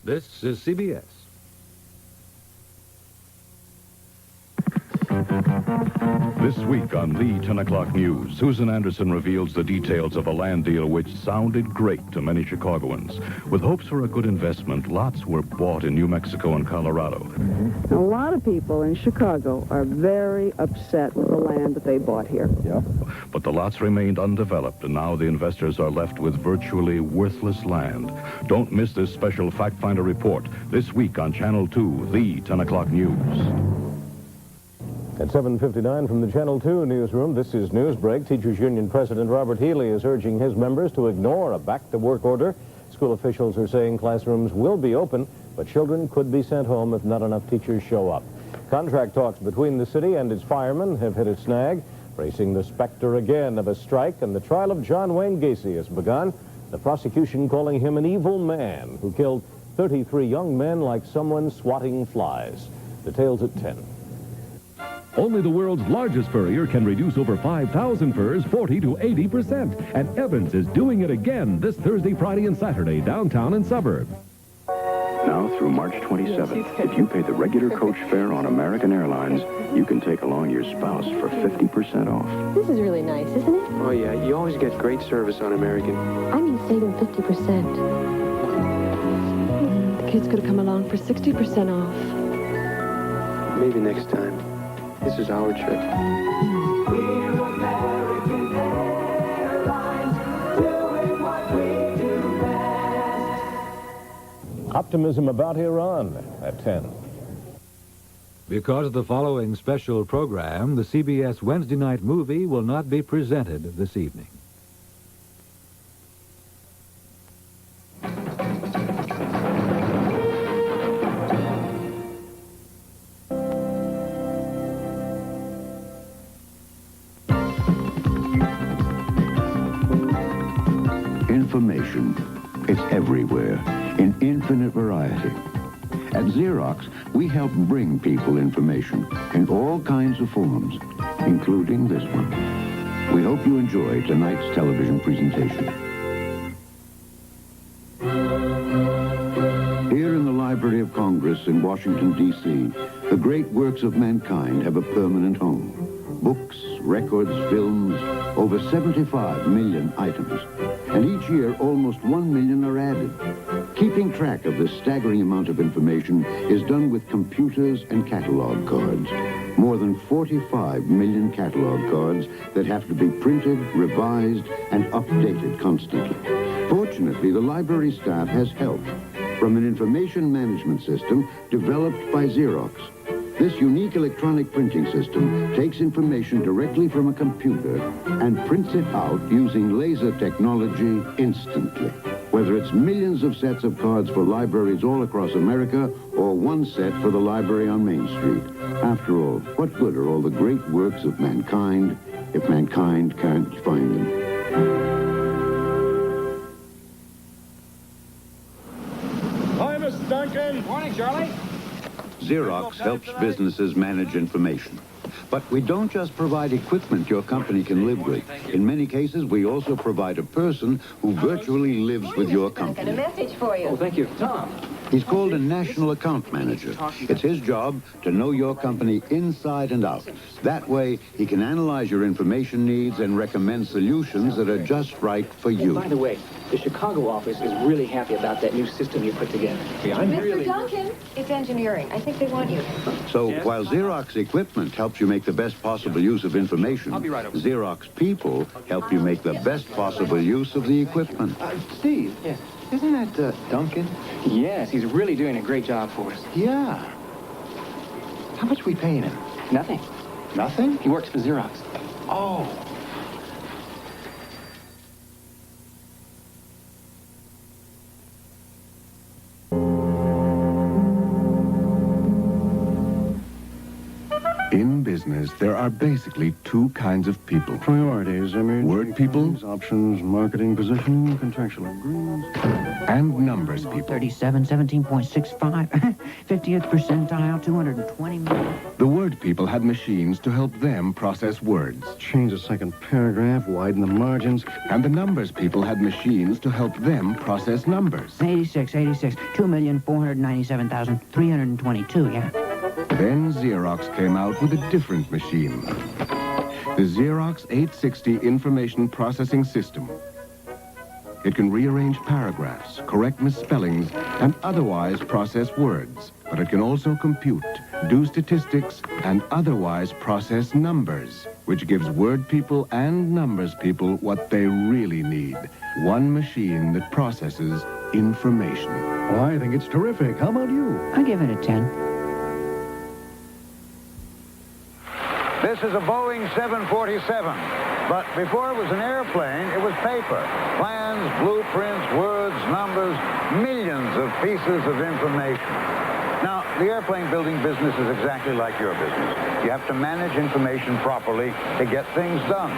This is CBS. This week on the 10 o'clock news, Susan Anderson reveals the details of a land deal which sounded great to many Chicagoans. With hopes for a good investment, lots were bought in New Mexico and Colorado. A lot of people in Chicago are very upset with the land that they bought here. Yep. But the lots remained undeveloped, and now the investors are left with virtually worthless land. Don't miss this special Fact Finder report this week on Channel 2, the 10 o'clock news. At 7:59 from the Channel 2 newsroom, this is Newsbreak. Teachers Union President Robert Healy is urging his members to ignore a back-to-work order. School officials are saying classrooms will be open, but children could be sent home if not enough teachers show up. Contract talks between the city and its firemen have hit a snag, facing the specter again of a strike, and the trial of John Wayne Gacy has begun. The prosecution calling him an evil man who killed 33 young men like someone swatting flies. Details at 10. Only the world's largest furrier can reduce over 5,000 furs 40 to 80%. And Evans is doing it again this Thursday, Friday, and Saturday, downtown and suburbs. Now through March 27th, if you pay the regular coach fare on American Airlines, you can take along your spouse for 50% off. This is really nice, isn't it? Oh, yeah. You always get great service on American. I mean saving 50%. The kids could have come along for 60% off. Maybe next time. This is our trip. Optimism about Iran at 10. Because of the following special program, the CBS Wednesday night movie will not be presented this evening. Information. It's everywhere, in infinite variety. At Xerox, we help bring people information in all kinds of forms, including this one. We hope you enjoy tonight's television presentation. Here in the Library of Congress in Washington, D.C., the great works of mankind have a permanent home. Books, records, films, over 75 million items. And each year, almost 1 million are added. Keeping track of this staggering amount of information is done with computers and catalog cards. More than 45 million catalog cards that have to be printed, revised, and updated constantly. Fortunately, the library staff has help from an information management system developed by Xerox. This unique electronic printing system takes information directly from a computer and prints it out using laser technology instantly. Whether it's millions of sets of cards for libraries all across America or one set for the library on Main Street. After all, what good are all the great works of mankind if mankind can't find them? Hi, Mr. Duncan. Morning, Charlie. Xerox helps businesses manage information. But we don't just provide equipment your company can live with. In many cases, we also provide a person who virtually lives with your company. A message for you. Oh, thank you. Tom. He's called a National Account Manager. It's his job to know your company inside and out. That way, he can analyze your information needs and recommend solutions that are just right for you. By the way, the Chicago office is really happy about that new system you put together. Yeah, Mr. Duncan, it's engineering. I think they want you. So while Xerox equipment helps you make the best possible use of information, I'll be right over. Xerox people help you make the best possible use of the equipment. Steve. Yeah. Isn't that Duncan? Yes, he's really doing a great job for us. Yeah. How much we paying him? Nothing. Nothing? He works for Xerox. Oh. In business. business, there are basically two kinds of people. Priorities, Word people, options, marketing, positioning, contractual agreements. And numbers people. 37, 17.65, 50th percentile, 220 million. The word people had machines to help them process words. Change the second paragraph, widen the margins. And the numbers people had machines to help them process numbers. 86, 2,497,322, yeah. Then Xerox came out with a different machine. The Xerox 860 Information Processing System. It can rearrange paragraphs, correct misspellings, and otherwise process words. But it can also compute, do statistics, and otherwise process numbers, which gives word people and numbers people what they really need. One machine that processes information. Well, I think it's terrific. How about you? I give it a 10. This is a Boeing 747, but before it was an airplane, it was paper. Plans, blueprints, words, numbers, millions of pieces of information. Now, the airplane building business is exactly like your business. You have to manage information properly to get things done.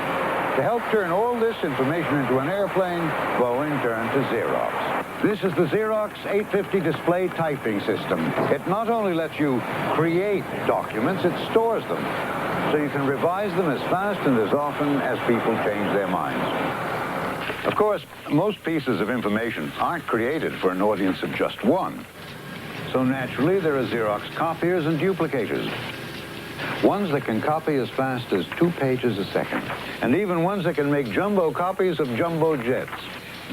To help turn all this information into an airplane, Boeing turned to Xerox. This is the Xerox 850 display typing system. It not only lets you create documents, it stores them, so you can revise them as fast and as often as people change their minds. Of course, most pieces of information aren't created for an audience of just one. So naturally, there are Xerox copiers and duplicators. Ones that can copy as fast as 2 pages a second. And even ones that can make jumbo copies of jumbo jets.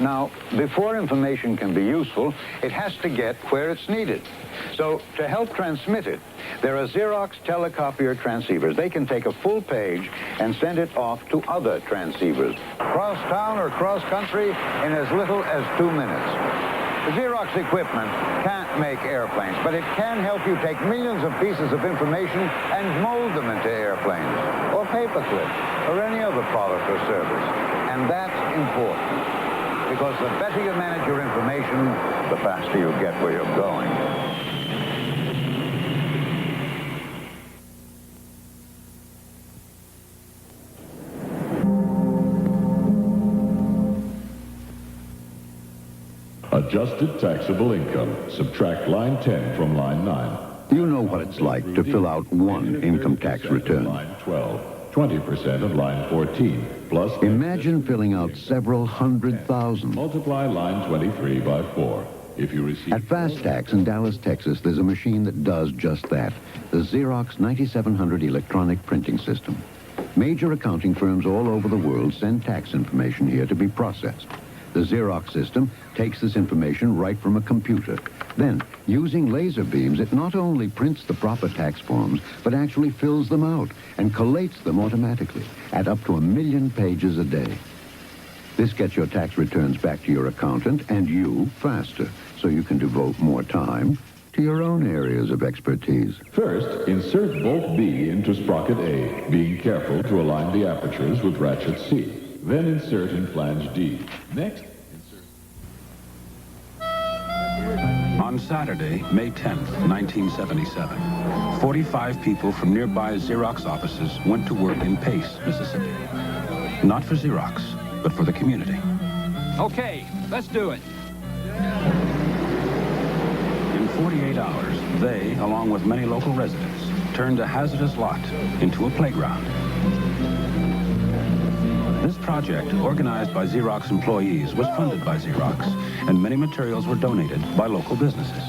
Now, before information can be useful, it has to get where it's needed. So, to help transmit it, there are Xerox telecopier transceivers. They can take a full page and send it off to other transceivers, cross town or cross country in as little as 2 minutes. The Xerox equipment can't make airplanes, but it can help you take millions of pieces of information and mold them into airplanes, or paperclip, or any other product or service. And that's important, because the better you manage your information, the faster you get where you're going. Adjusted taxable income. Subtract line 10 from line 9. You know what it's like to fill out one income tax return. Line 12. 20% of line 14. Plus... Imagine filling out several 100,000. Multiply line 23 by 4. If you receive... At Fast Tax in Dallas, Texas, there's a machine that does just that. The Xerox 9700 electronic printing system. Major accounting firms all over the world send tax information here to be processed. The Xerox system takes this information right from a computer. Then, using laser beams, it not only prints the proper tax forms, but actually fills them out and collates them automatically at up to 1 million pages a day. This gets your tax returns back to your accountant and you faster, so you can devote more time to your own areas of expertise. First, insert bolt B into sprocket A, being careful to align the apertures with ratchet C. Then insert in flange D. Next, insert... On Saturday, May 10th, 1977, 45 people from nearby Xerox offices went to work in Pace, Mississippi. Not for Xerox, but for the community. Okay, let's do it. In 48 hours, they, along with many local residents, turned a hazardous lot into a playground. This project, organized by Xerox employees, was funded by Xerox, and many materials were donated by local businesses.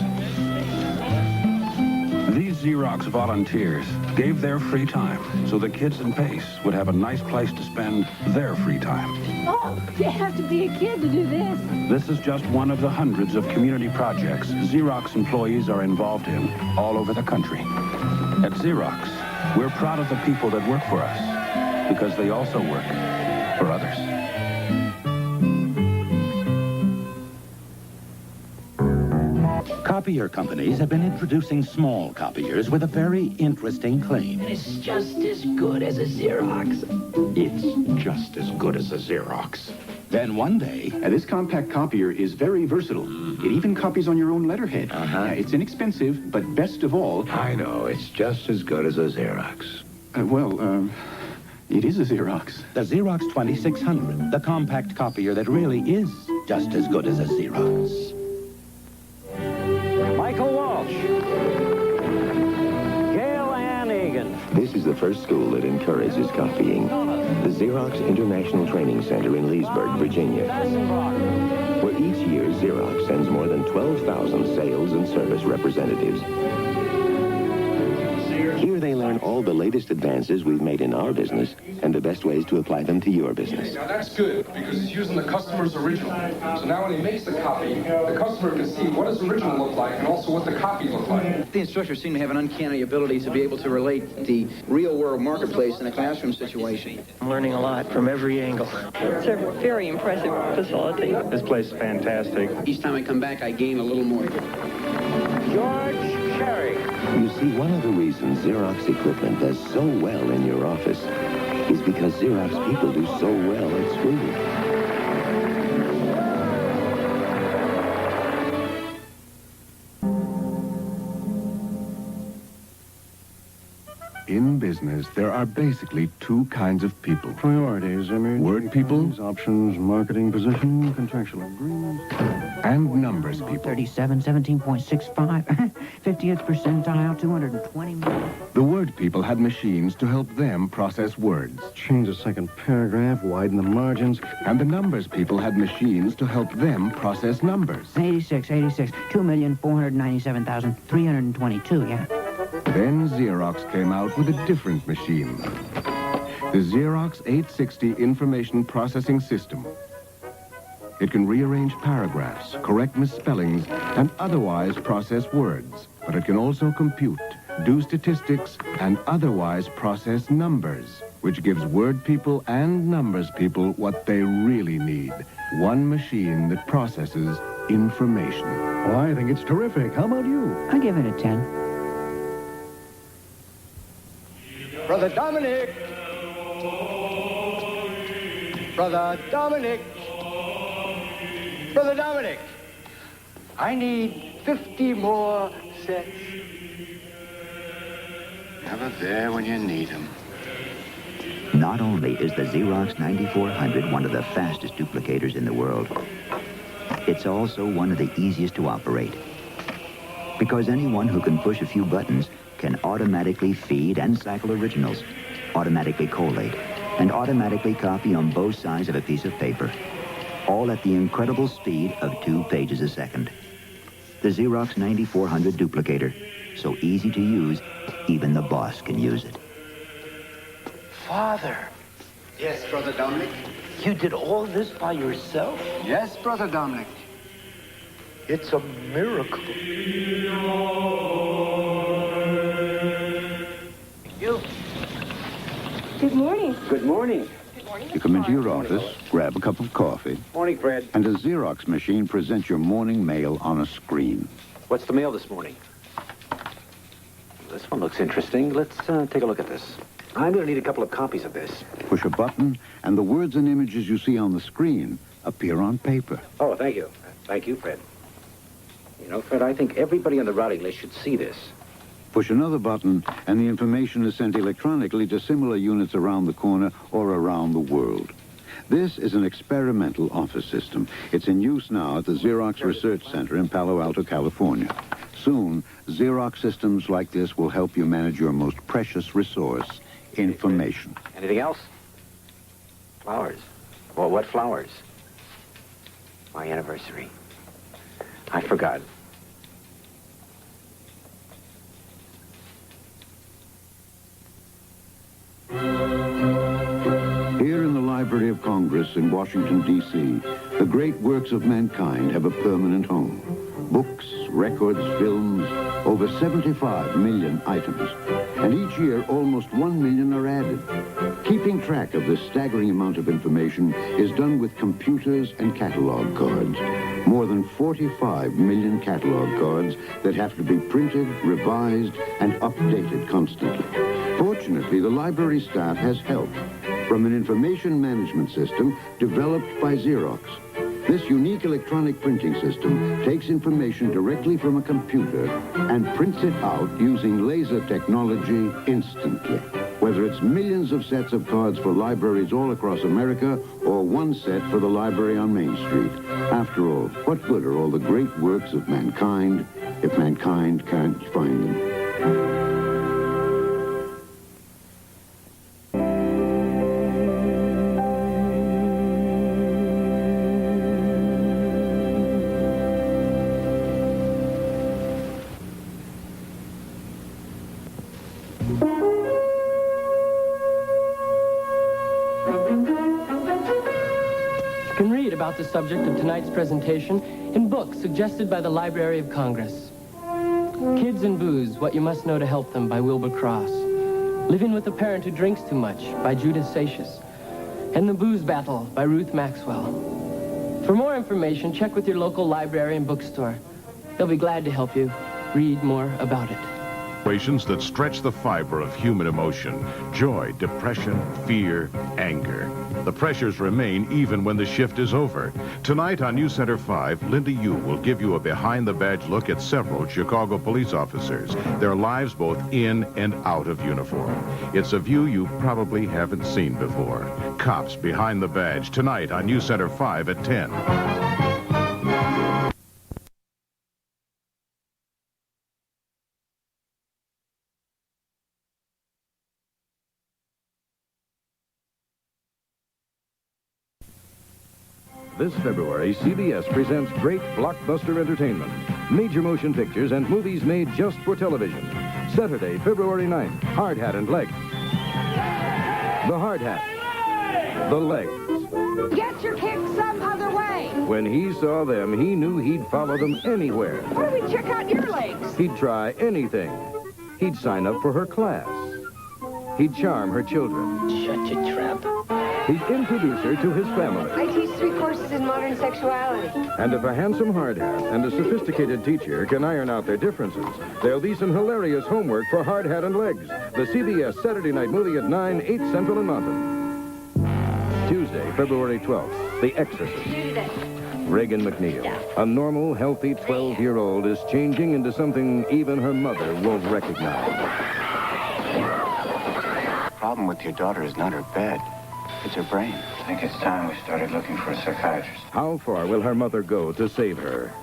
These Xerox volunteers gave their free time so the kids in Pace would have a nice place to spend their free time. Oh, you have to be a kid to do this. This is just one of the hundreds of community projects Xerox employees are involved in all over the country. At Xerox, we're proud of the people that work for us because they also work for others. Copier companies have been introducing small copiers with a very interesting claim. It's just as good as a Xerox. It's just as good as a Xerox. Then one day... this compact copier is very versatile. It even copies on your own letterhead. It's inexpensive, but best of all... I know, it's just as good as a Xerox. It is a Xerox. The Xerox 2600, the compact copier that really is just as good as a Xerox. Michael Walsh. Gail Ann Egan. This is the first school that encourages copying. The Xerox International Training Center in Leesburg, Virginia, where each year Xerox sends more than 12,000 sales and service representatives. Here they learn all the latest advances we've made in our business and the best ways to apply them to your business. Now that's good, because he's using the customer's original. So now when he makes the copy, the customer can see what his original looked like and also what the copy looked like. The instructors seem to have an uncanny ability to be able to relate the real-world marketplace in a classroom situation. I'm learning a lot from every angle. It's a very impressive facility. This place is fantastic. Each time I come back, I gain a little more. George Cherry. You see, one of the reasons Xerox equipment does so well in your office is because Xerox people do so well at school. In business, there are basically two kinds of people. Priorities, image, Word people, options, marketing positioning, contractual agreements. And numbers people. 37, 17.65, 50th percentile, 220 million. The word people had machines to help them process words. Change the second paragraph, widen the margins. And the numbers people had machines to help them process numbers. 86, 2,497,322, yeah. Then Xerox came out with a different machine. The Xerox 860 Information Processing System. It can rearrange paragraphs, correct misspellings, and otherwise process words. But it can also compute, do statistics, and otherwise process numbers, which gives word people and numbers people what they really need. One machine that processes information. Well, I think it's terrific. How about you? I give it a 10. Brother Dominic! Brother Dominic! Brother Dominic! I need 50 more sets. Never there when you need them. Not only is the Xerox 9400 one of the fastest duplicators in the world, it's also one of the easiest to operate. Because anyone who can push a few buttons can automatically feed and cycle originals, automatically collate, and automatically copy on both sides of a piece of paper, all at the incredible speed of 2 pages a second. The Xerox 9400 duplicator, so easy to use, even the boss can use it. Father! Yes, Brother Dominic? You did all this by yourself? Yes, Brother Dominic. It's a miracle. You. Good morning. Good morning. You come into your office, grab a cup of coffee, Morning, Fred. and a Xerox machine presents your morning mail on a screen. What's the mail this morning? This one looks interesting. Let's take a look at this. I'm going to need a couple of copies of this. Push a button, and the words and images you see on the screen appear on paper. Oh, thank you. Thank you, Fred. You know, Fred, I think everybody on the routing list should see this. Push another button, and the information is sent electronically to similar units around the corner or around the world. This is an experimental office system. It's in use now at the Xerox Research Center in Palo Alto, California. Soon, Xerox systems like this will help you manage your most precious resource, information. Anything else? Flowers. Well, what flowers? My anniversary. I forgot. Here in the Library of Congress in Washington, D.C., the great works of mankind have a permanent home. Books, records, films, over 75 million items. And each year, almost 1 million are added. Keeping track of this staggering amount of information is done with computers and catalog cards. More than 45 million catalog cards that have to be printed, revised, and updated constantly. Fortunately, the library staff has help from an information management system developed by Xerox. This unique electronic printing system takes information directly from a computer and prints it out using laser technology instantly. Whether it's millions of sets of cards for libraries all across America or one set for the library on Main Street. After all, what good are all the great works of mankind if mankind can't find them? You can read about the subject of tonight's presentation in books suggested by the Library of Congress. Kids and Booze, What You Must Know to Help Them by Wilbur Cross. Living with a Parent Who Drinks Too Much by Judith Satius. And The Booze Battle by Ruth Maxwell. For more information, check with your local library and bookstore. They'll be glad to help you read more about it. Situations that stretch the fiber of human emotion. Joy, depression, fear, anger. The pressures remain even when the shift is over. Tonight on News Center 5, Linda Yu will give you a behind-the-badge look at several Chicago police officers, their lives both in and out of uniform. It's a view you probably haven't seen before. Cops Behind the Badge, tonight on News Center 5 at 10. This February, CBS presents great blockbuster entertainment. Major motion pictures and movies made just for television. Saturday, February 9th, Hard Hat and Legs. The Hard Hat. The Legs. Get your kicks some other way. When he saw them, he knew he'd follow them anywhere. Why don't we check out your legs? He'd try anything. He'd sign up for her class. He'd charm her children. Shut your trap. He'd introduce her to his family. I teach 3 courses in modern sexuality. And if a handsome hard hat and a sophisticated teacher can iron out their differences, there'll be some hilarious homework for Hard Hat and Legs, the CBS Saturday night movie at 9, 8 Central and Mountain. Tuesday, February 12th, The Exorcist. Reagan McNeil, a normal, healthy 12-year-old, is changing into something even her mother won't recognize. The problem with your daughter is not her bed. It's her brain. I think it's time we started looking for a psychiatrist. How far will her mother go to save her?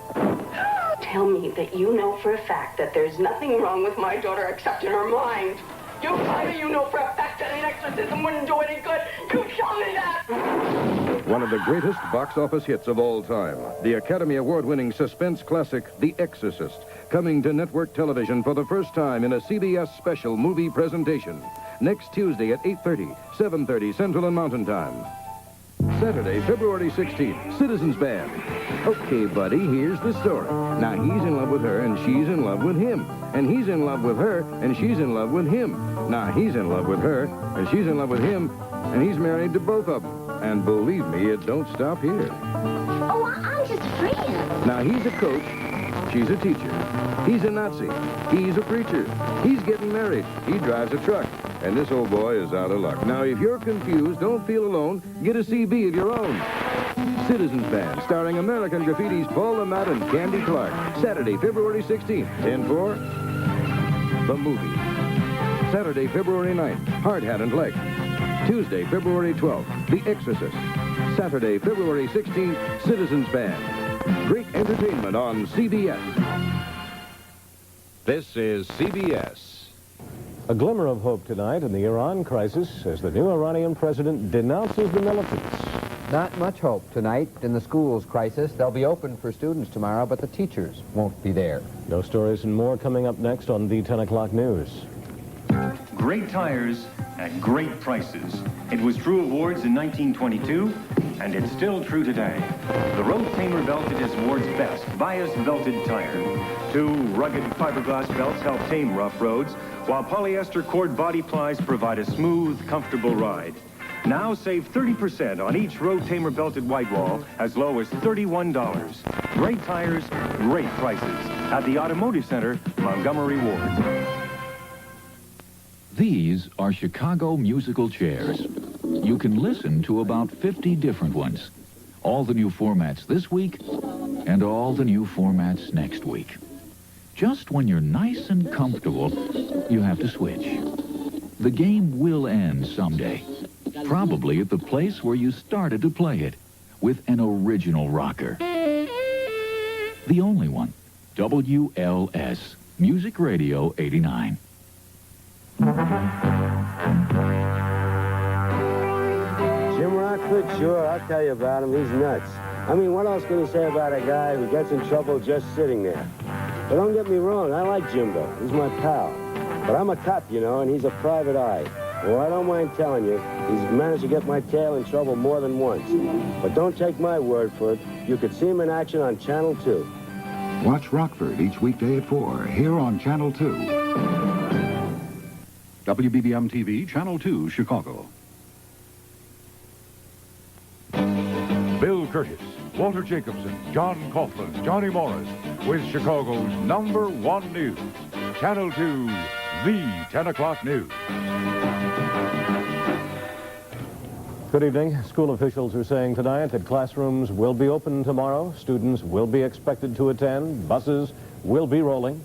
Tell me that you know for a fact that there's nothing wrong with my daughter except in her mind. You tell me you know for a fact that an exorcism wouldn't do any good. You tell me that! One of the greatest box office hits of all time. The Academy Award-winning suspense classic, The Exorcist, coming to network television for the first time in a CBS special movie presentation. Next Tuesday at 8:30, 7:30 Central and Mountain Time. Saturday, February 16th, Citizens Band. Okay, buddy, here's the story. Now, he's in love with her, and she's in love with him. And he's in love with her, and she's in love with him. Now, he's in love with her, and she's in love with him, and he's married to both of them. And believe me, it don't stop here. Oh, I'm just a friend. Now, he's a coach. She's a teacher. He's a Nazi. He's a preacher. He's getting married. He drives a truck. And this old boy is out of luck. Now, if you're confused, don't feel alone. Get a CB of your own. Citizens Band, starring American Graffiti's Paul Lamont and Candy Clark. Saturday, February 16th, 10-4. The Movie. Saturday, February 9th, Hard Hat and Legs. Tuesday, February 12th, The Exorcist. Saturday, February 16th, Citizens Band. Great entertainment on CBS. This is CBS. A glimmer of hope tonight in the Iran crisis as the new Iranian president denounces the militants. Not much hope tonight in the schools crisis. They'll be open for students tomorrow, but the teachers won't be there. Those stories and more coming up next on the 10 o'clock news. Great tires at great prices. It was true of Ward's in 1922, and it's still true today. The Road Tamer Belted is Ward's best bias-belted tire. 2 rugged fiberglass belts help tame rough roads, while polyester cord body plies provide a smooth, comfortable ride. Now save 30% on each Road Tamer belted whitewall, as low as $31. Great tires, great prices. At the Automotive Center, Montgomery Ward. These are Chicago musical chairs. You can listen to about 50 different ones. All the new formats this week, and all the new formats next week. Just when you're nice and comfortable, you have to switch. The game will end someday, probably at the place where you started to play it, with an original rocker. The only one, WLS, Music Radio 89. Jim Rockford, sure, I'll tell you about him. He's nuts. I mean, what else can you say about a guy who gets in trouble just sitting there? But don't get me wrong, I like Jimbo. He's my pal. But I'm a cop, you know, and he's a private eye. Well, I don't mind telling you, he's managed to get my tail in trouble more than once. But don't take my word for it. You could see him in action on Channel 2. Watch Rockford each weekday at 4, here on Channel 2. WBBM TV, Channel 2, Chicago. Bill Curtis, Walter Jacobson, John Coughlin, Johnny Morris, with Chicago's #1 news. Channel 2, the 10 o'clock news. Good evening. School officials are saying tonight that classrooms will be open tomorrow. Students will be expected to attend. Buses will be rolling.